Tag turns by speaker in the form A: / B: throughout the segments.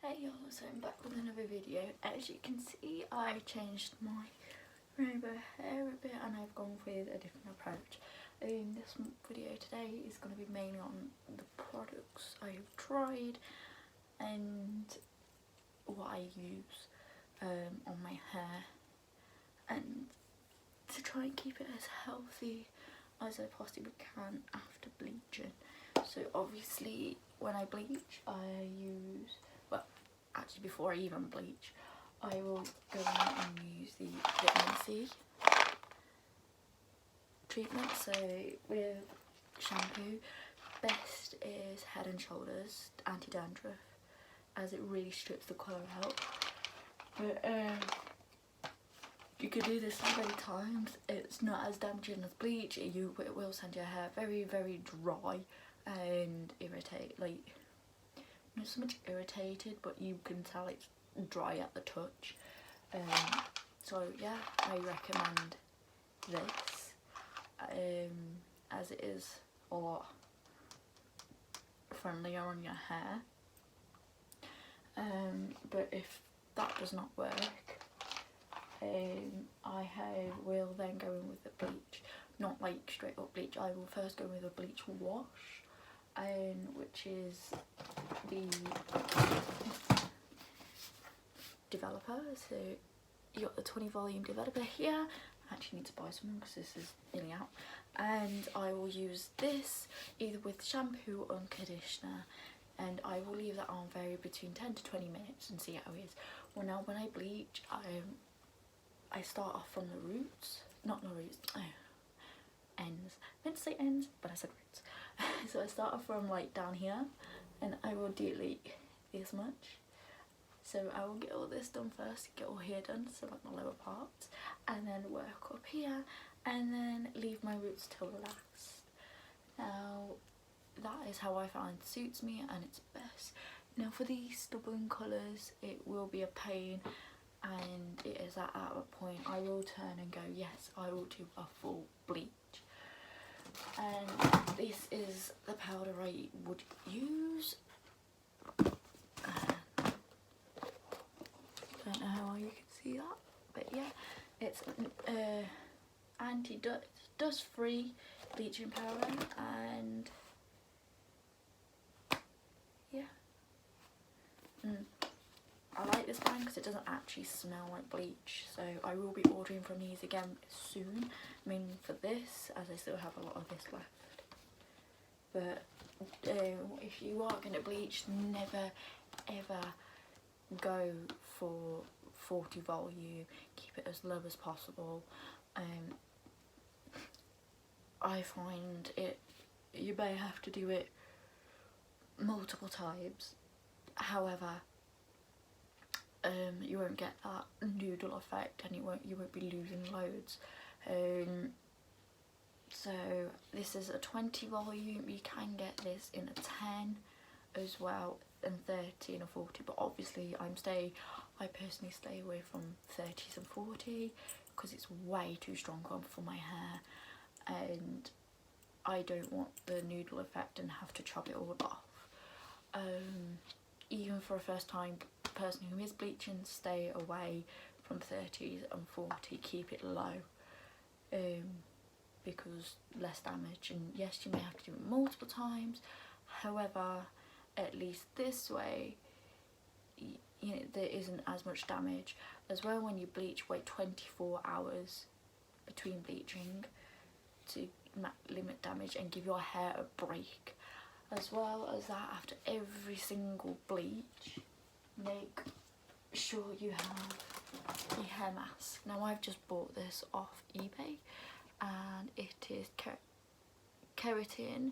A: Hey y'all, so I'm back with another video. As you can see, I changed my rainbow hair a bit and I've gone with a different approach. This video today is going to be mainly on the products I've tried and what I use on my hair, and to try and keep it as healthy as I possibly can after bleaching. So obviously when I bleach I use, well actually before I even bleach, I will go in and use the vitamin C treatment. So with shampoo, best is Head and Shoulders anti-dandruff, as it really strips the colour out. But you could do this so many times. It's not as damaging as bleach. It will send your hair very, very dry and not so much irritated, but you can tell it's dry at the touch. So yeah, I recommend this as it is a lot friendlier on your hair. But if that does not work, will then go in with the bleach. Not like straight up bleach, I will first go with a bleach wash, which is the developer. So you got the 20 volume developer here. I actually need to buy some because this is nearly out. And I will use this either with shampoo or conditioner, and I will leave that on between 10 to 20 minutes and see how it is. Well, now when I bleach, I start off from the roots, not the roots, ends. I meant to say ends, but I said roots. So I start off from like down here, and I will do like this much. So I will get all this done first, get all here done, so like the lower parts, and then work up here, and then leave my roots till last. Now that is how I find suits me and it's best. Now for these stubborn colours, it will be a pain, and it is at a point I will turn and go, yes, I will do a full bleach. And this is the powder I would use. Don't know how well you can see that, but yeah, it's anti-dust free bleaching powder, and yeah, I like this brand because it doesn't actually smell like bleach, so I will be ordering from these again soon. I mean for this, as I still have a lot of this left. But if you are going to bleach, never ever go for 40 volume, keep it as low as possible. I find you may have to do it multiple times, however you won't get that noodle effect, and you won't be losing loads. So this is a 20 volume. You can get this in a 10 as well, and 30 and a 40, but obviously I personally stay away from 30s and 40 because it's way too strong for my hair, and I don't want the noodle effect and have to chop it all off. Even for a first time person who is bleaching, stay away from 30s and 40, keep it low, because less damage. And yes, you may have to do it multiple times, however at least this way there isn't as much damage. As well, when you bleach, wait 24 hours between bleaching to limit damage and give your hair a break. As well as that, after every single bleach, make sure you have a hair mask. Now I've just bought this off eBay, and it is keratin.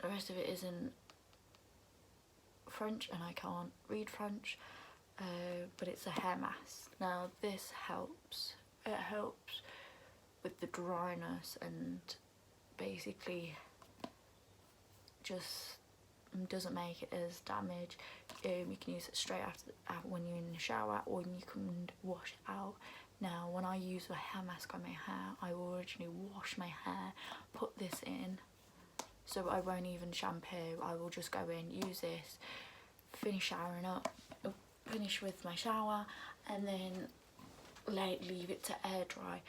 A: The rest of it is in French and I can't read French, but it's a hair mask. Now this helps. It helps with the dryness and basically just doesn't make it as damage. You can use it straight after when you're in the shower, or you can wash it out. Now when I use a hair mask on my hair, I will originally wash my hair, put this in, so I won't even shampoo. I will just go in, use this, finish showering up, finish with my shower, and then leave it to air dry.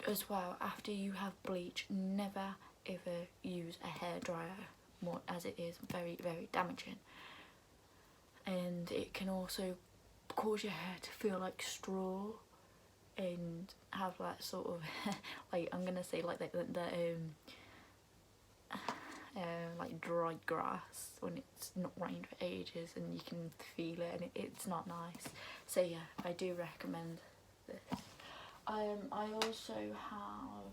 A: As well, after you have bleach, never ever use a hairdryer, more as it is very, very damaging, and it can also cause your hair to feel like straw and have that sort of like, I'm gonna say like like dry grass when it's not rained for ages and you can feel it, and it's not nice. So yeah, I do recommend this. I also have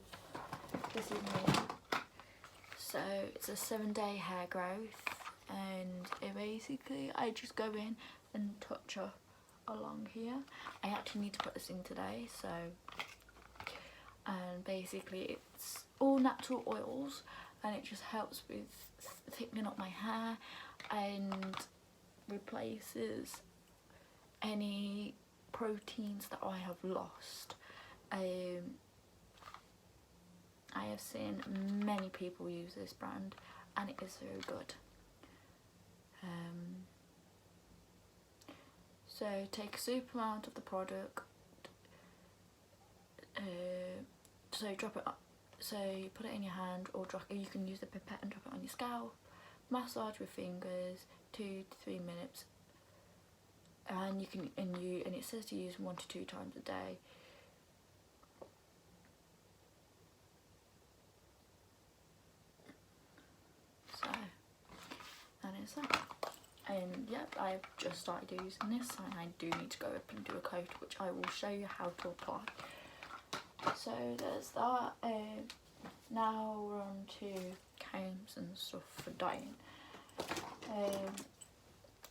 A: this in here. So it's a 7-day hair growth, and it basically, I just go in and touch up along here. I actually need to put this in today, so, and basically it's all natural oils, and it just helps with thickening up my hair and replaces any proteins that I have lost. I have seen many people use this brand and it is so good. So take a super amount of the product, so drop it up, so you put it in your hand, or you can use the pipette and drop it on your scalp, massage with fingers 2 to 3 minutes, and and it says to use 1 to 2 times a day. So, and it's that. And yep, I've just started using this, and I do need to go up and do a coat, which I will show you how to apply. So there's that. Now we're on to combs and stuff for dyeing.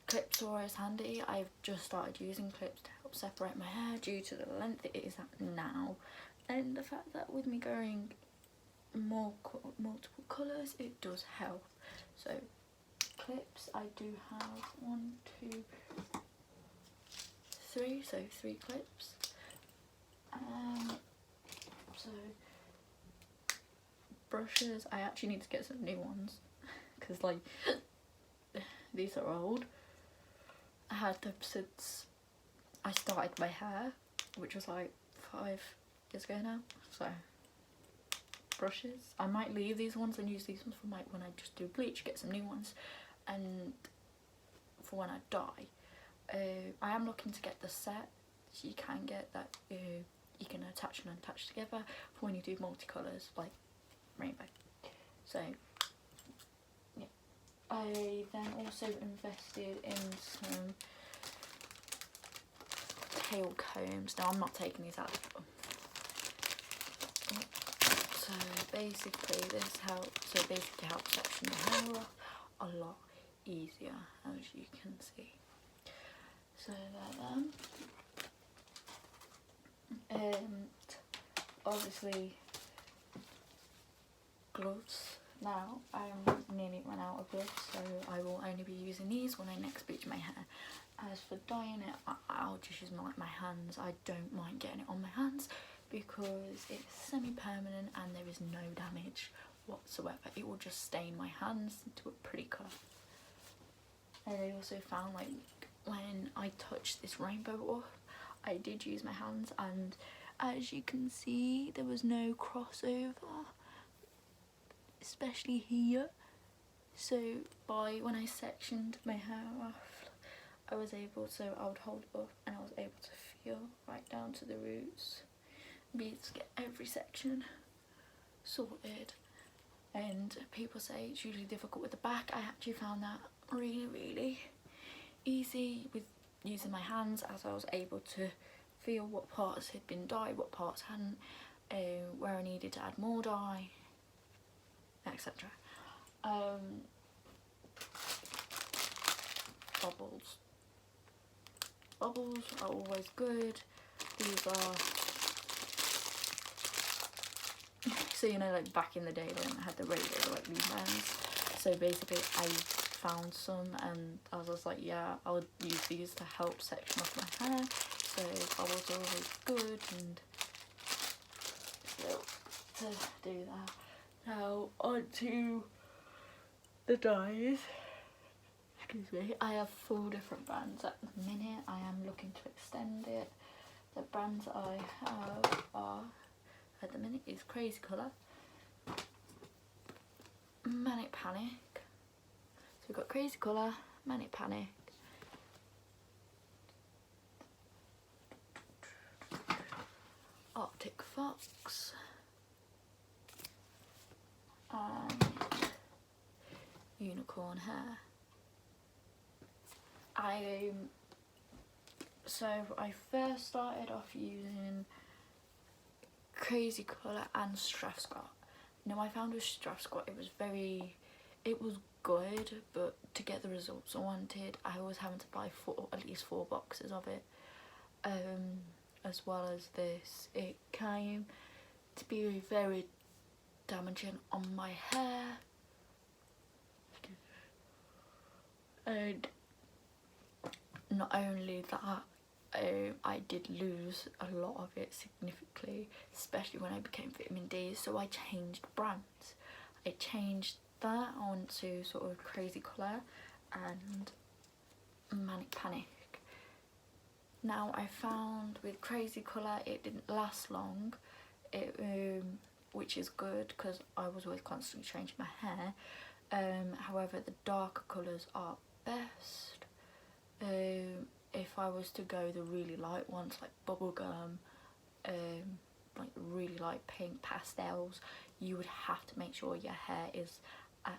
A: Clips are always handy. I've just started using clips to help separate my hair due to the length it is at now, and the fact that with me going multiple colours, it does help. So clips, I do have 1, 2, 3, so 3 clips. So brushes, I actually need to get some new ones because like these are old. I had them since I started my hair, which was like 5 years ago now. So brushes, I might leave these ones and use these ones for when I just do bleach, get some new ones, and for when I dye. I am looking to get the set, so you can get that, you can attach and untouch together for when you do multicolours like rainbow. So yeah, I then also invested in some tail combs. Now I'm not taking these out. So basically this helps, section the hair off a lot easier, as you can see. So there then. Obviously gloves. Now I'm nearly run out of gloves, so I will only be using these when I next bleach my hair. As for dyeing it, I'll just use my hands. I don't mind getting it on my hands because it's semi-permanent and there is no damage whatsoever. It will just stain my hands into a pretty colour. And I also found, like, when I touched this rainbow off, I did use my hands, and as you can see, there was no crossover, especially here. So when I sectioned my hair off, I would hold it up and I was able to feel right down to the roots, be able to get every section sorted. And people say it's usually difficult with the back. I actually found that really, really easy with using my hands, as I was able to feel what parts had been dyed, what parts hadn't, where I needed to add more dye, etc. Bubbles are always good. These are, so you know, like back in the day they didn't have the radio, like these ones. So basically I found some and I was just like, yeah, I'll use these to help section off my hair. So bubbles are always good, and to do that. Now onto the dyes. excuse me, I have 4 different brands at the minute. I am looking to extend it. The brands I have are, at the minute, is Crazy Colour, Manic Panic. So we've got Crazy Colour, Manic Panic, Arctic Fox, and Unicorn Hair. So I first started off using Crazy Colour and Strathscott. Now I found with Strathscott it was good, but to get the results I wanted I was having to buy at least 4 boxes of it. As well as this, it came to be very damaging on my hair, and not only that, I did lose a lot of it significantly, especially when I became vitamin D, so I changed brands. I changed that onto sort of Crazy Colour and Manic Panic. Now I found with Crazy Colour it didn't last long, which is good because I was always constantly changing my hair. However, the darker colours are best. If I was to go the really light ones like bubblegum, like really light pink pastels, you would have to make sure your hair is at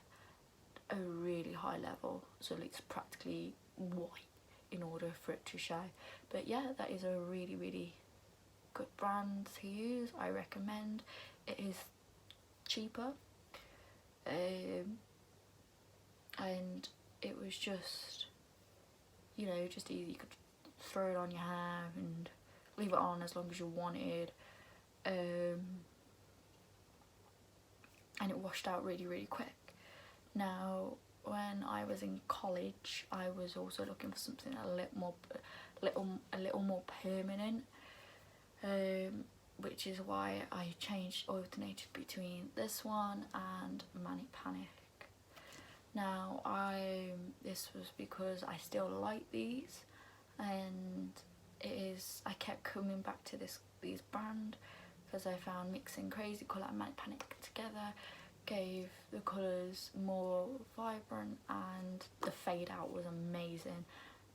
A: a really high level, so it's practically white in order for it to show. But yeah, that is a really good brand to use. I recommend. It is cheaper, and it was just, you know, just easy. You could throw it on your hair and leave it on as long as you wanted, and it washed out really quick. Now when I was in college I was also looking for something a little more permanent, which is why I alternated between this one and Manic Panic. Now this was because I still like these, and I kept coming back to these brand because I found mixing Crazy Colour and Manic Panic together gave the colours more vibrant, and the fade out was amazing,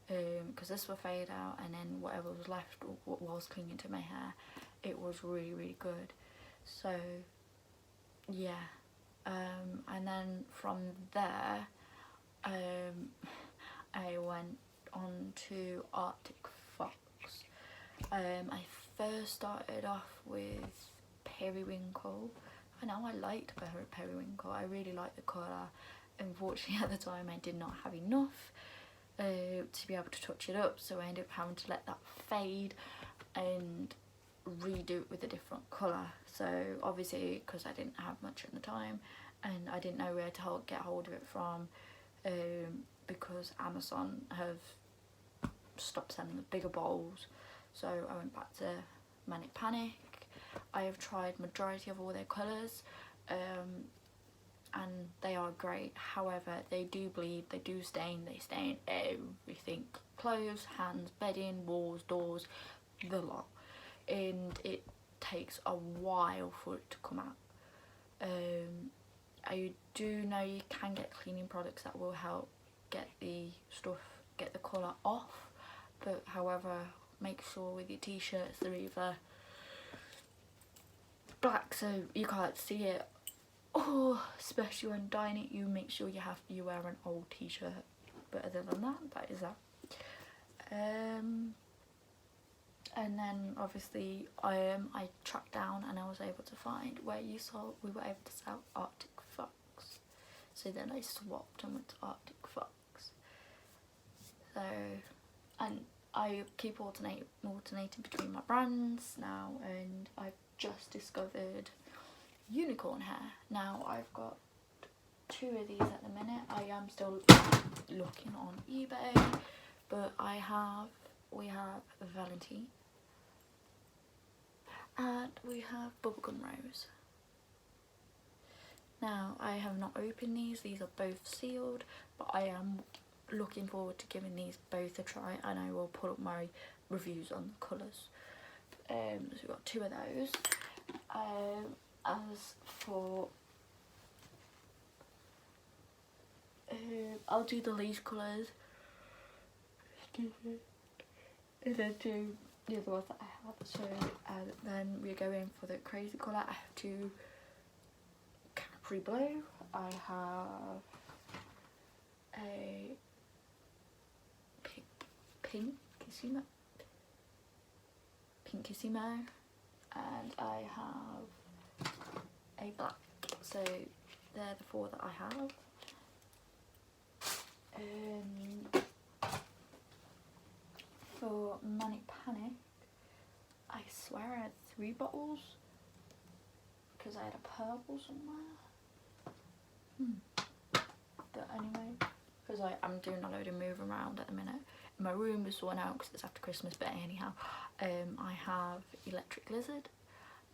A: because this will fade out and then whatever was left was clinging to my hair. It was really good. So yeah, and then from there I went on to Arctic Fox. I first started off with Periwinkle. I know I liked Periwinkle, I really liked the colour. Unfortunately at the time I did not have enough to be able to touch it up, so I ended up having to let that fade and redo it with a different colour. So obviously, because I didn't have much at the time and I didn't know where to get hold of it from, because Amazon have stopped sending the bigger bowls, so I went back to Manic Panic. I have tried majority of all their colours, and they are great. However, they do bleed, they do stain, they stain everything: clothes, hands, bedding, walls, doors, the lot, and it takes a while for it to come out. I do know you can get cleaning products that will help get the colour off, but however, make sure with your t-shirts they're either black so you can't see it, or especially when dyeing it, you make sure you wear an old t-shirt. But other than that is that. And then obviously I tracked down and I was able to find where we were able to sell Arctic Fox. So then I swapped and went to Arctic Fox. So, and I keep alternating between my brands now, and I've just discovered Unicorn Hair. Now I've got 2 of these at the minute. I am still looking on eBay, but we have Valentine and we have Bubblegum Rose. Now I have not opened these are both sealed, but I am looking forward to giving these both a try, and I will put up my reviews on the colours. So we've got 2 of those. As for I'll do the least colours, excuse me, and then do the other ones that I have. So then we're going for the crazy colour. I have 2 Capri Blue, I have a Pinkissimo, and I have a black. So they're the 4 that I have. For Manic Panic, I swear I had 3 bottles because I had a purple somewhere. But anyway, because I'm doing a load of move around at the minute. My room is sorting out because it's after Christmas, but anyhow, I have Electric Lizard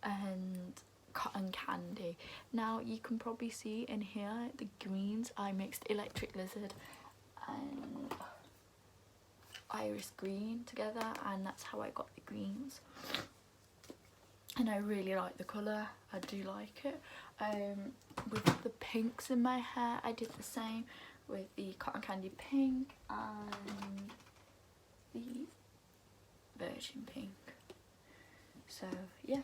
A: and Cotton Candy. Now you can probably see in here the greens. I mixed Electric Lizard and Iris Green together, and that's how I got the greens. And I really like the colour, I do like it. With the pinks in my hair, I did the same with the Cotton Candy pink and the Virgin pink. So yeah.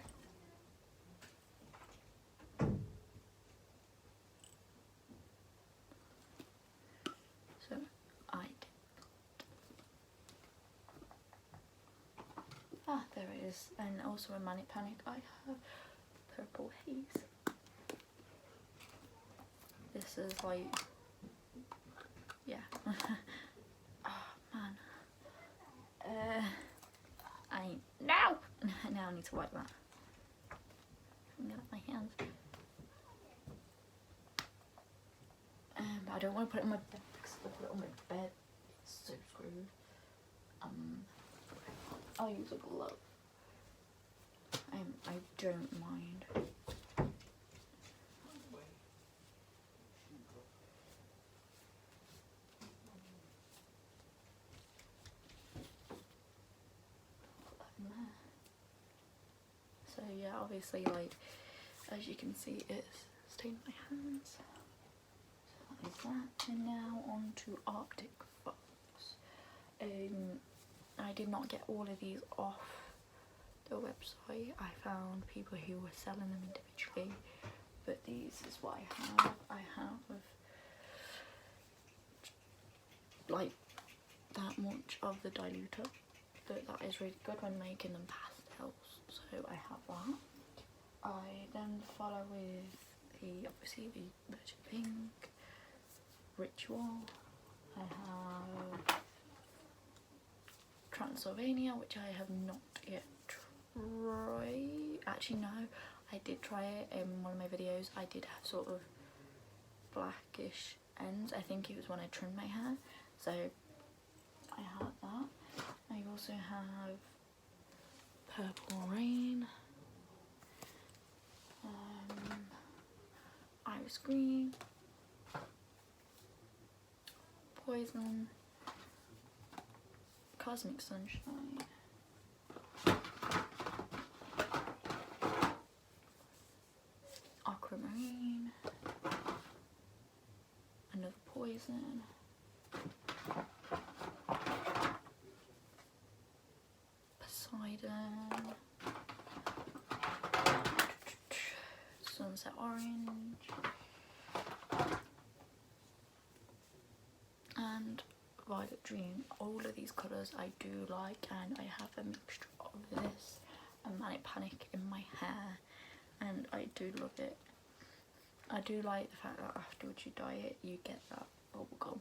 A: So I did. Ah, there it is. And also in Manic Panic I have Purple Haze. This is like, yeah. Oh man. Now I need to wipe that. I'm gonna have my hands. But I don't want to put it on my bed because if I put it on my bed, it's so screwed. I'll use a glove. I don't mind. So yeah, obviously, like, as you can see, it's stained my hands. So that is that. And now on to Arctic Fox. I did not get all of these off the website. I found people who were selling them individually, but these is what I have. I have like that much of the diluter, but that is really good when making them pastels, so I have that. I then follow with obviously the Virgin Pink, Ritual. I have Transylvania, which I have not yet tried. Actually no, I did try it in one of my videos. I did have sort of blackish ends. I think it was when I trimmed my hair, so I have that. I also have Purple Rain, Iris Green, Poison, Cosmic Sunshine, Aquamarine, another Poison, Poseidon, Sunset Orange, and Violet Dream. All of these colours I do like, and I have a mixture of this and Manic Panic in my hair, and I do love it. I do like the fact that afterwards you dye it, you get that bubblegum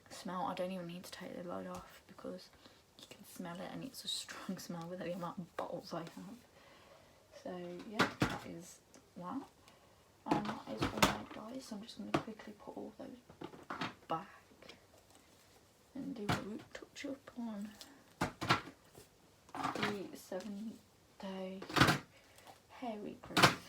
A: smell. I don't even need to take the lid off because you can smell it, and it's a strong smell with the amount of bottles I have. So yeah, that is that. And that is all my dyes, so I'm just going to quickly put all those back and do a root touch up on the 7-day hair regrowth.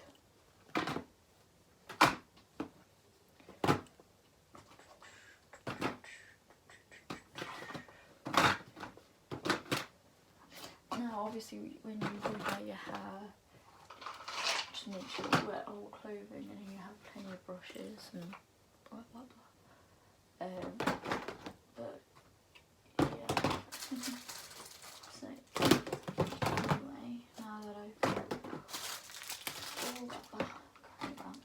A: Now obviously when you dye your hair, just make sure you wear old clothing and you have plenty of brushes and blah blah blah. But yeah. So anyway, now that I've all got that crap out,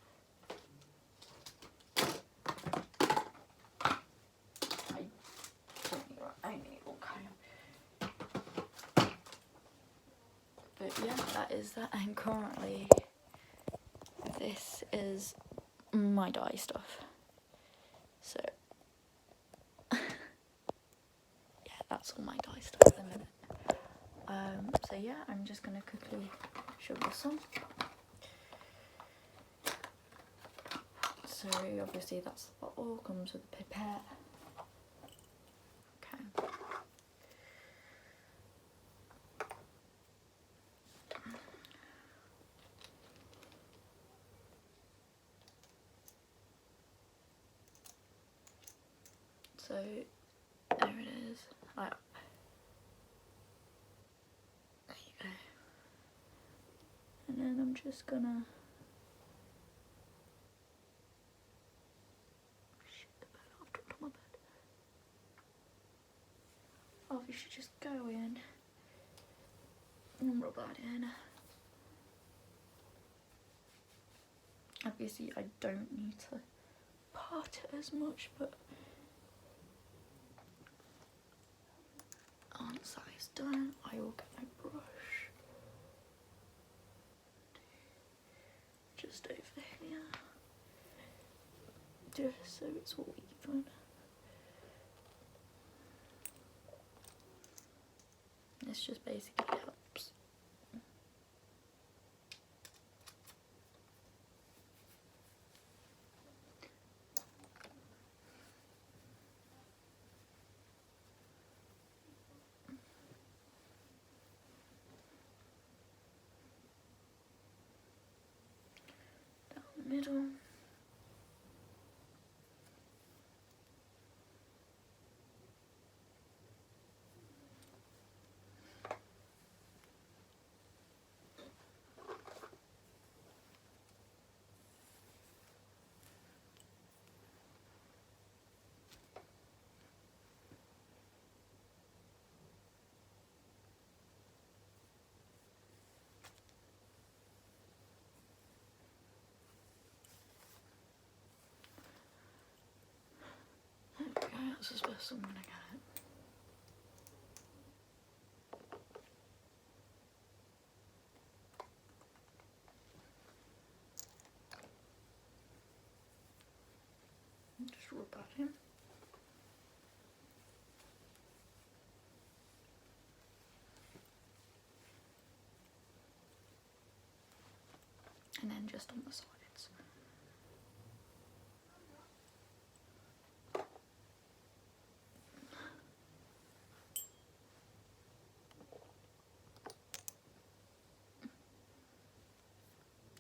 A: I need all comb. But yeah, that is that, and currently this is my dye stuff. So yeah, that's all my dye stuff at the minute. So yeah, I'm just gonna quickly shovel some. So obviously that's the bottle, comes with a pipette. Okay. So there it is. There you go. And then I'm just gonna obviously just go in and rub that in. Obviously I don't need to part it as much, but once that is done, I will get my brush just over here, just so it's all even. This just basically helps. Down the middle. Okay, that's as best I'm gonna get it. Just rub that in. And then just on the sides.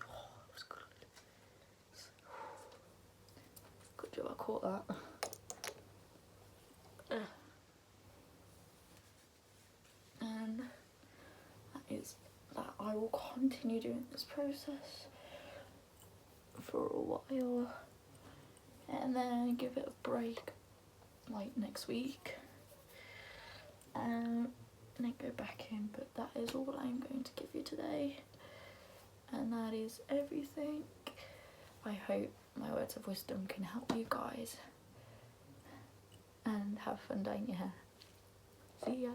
A: Oh, that was good. Good job I caught that. And that is that. I will continue doing this process for a while and then give it a break like next week and then go back in. But that is all I'm going to give you today, and that is everything. I hope my words of wisdom can help you guys, and have fun dyeing your hair. See ya.